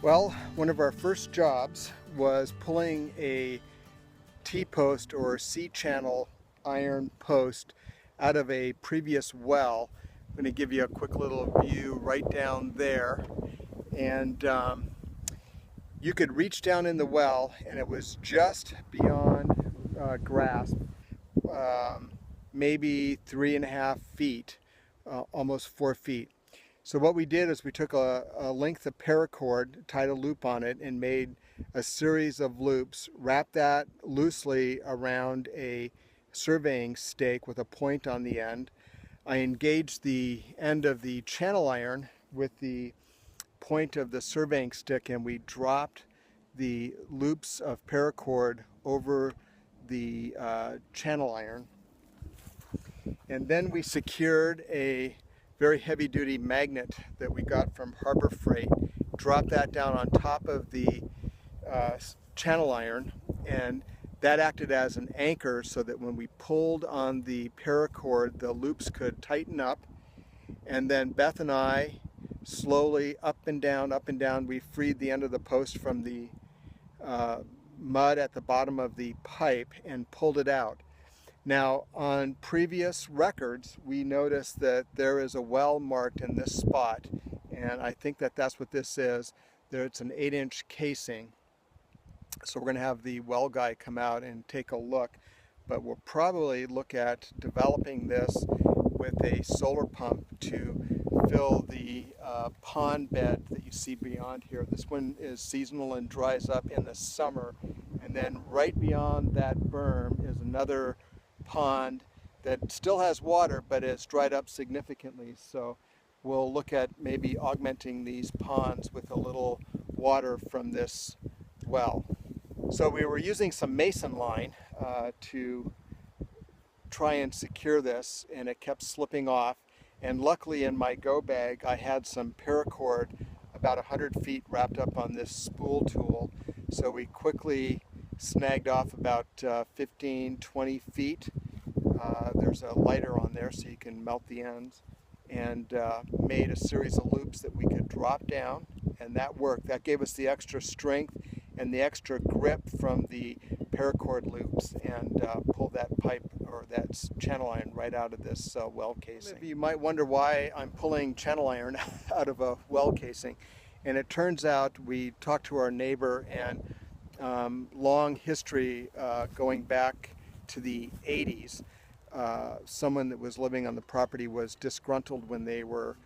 Well, one of our first jobs was pulling a T-post or C-channel iron post out of a previous well. I'm going to give you a quick little view right down there, and you could reach down in the well and it was just beyond grasp, maybe 3.5 feet, almost 4 feet. So what we did is we took a length of paracord, tied a loop on it, and made a series of loops, wrapped that loosely around a surveying stake with a point on the end. I engaged the end of the channel iron with the point of the surveying stick, and we dropped the loops of paracord over the channel iron. And then we secured a very heavy-duty magnet that we got from Harbor Freight, dropped that down on top of the channel iron, and that acted as an anchor so that when we pulled on the paracord, the loops could tighten up. And then Beth and I, slowly up and down, we freed the end of the post from the mud at the bottom of the pipe and pulled it out. Now, on previous records, we noticed that there is a well marked in this spot, and I think that that's what this is. It's an 8-inch casing. So we're going to have the well guy come out and take a look, but we'll probably look at developing this with a solar pump to fill the pond bed that you see beyond here. This one is seasonal and dries up in the summer, and then right beyond that berm is another pond that still has water but has dried up significantly. So we'll look at maybe augmenting these ponds with a little water from this well. So we were using some mason line to try and secure this, and it kept slipping off. And luckily in my go bag I had some paracord about 100 feet wrapped up on this spool tool. So we quickly snagged off about 15-20 feet. There's a lighter on there so you can melt the ends, and made a series of loops that we could drop down, and that worked. That gave us the extra strength and the extra grip from the paracord loops, and pulled that pipe or that channel iron right out of this well casing. You might wonder why I'm pulling channel iron out of a well casing, and it turns out we talked to our neighbor, and long history going back to the 80s. Someone that was living on the property was disgruntled when they were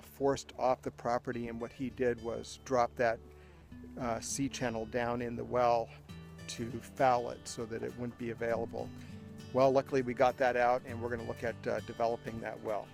forced off the property, and what he did was drop that C-channel down in the well to foul it so that it wouldn't be available. Well, luckily we got that out, and we're going to look at developing that well.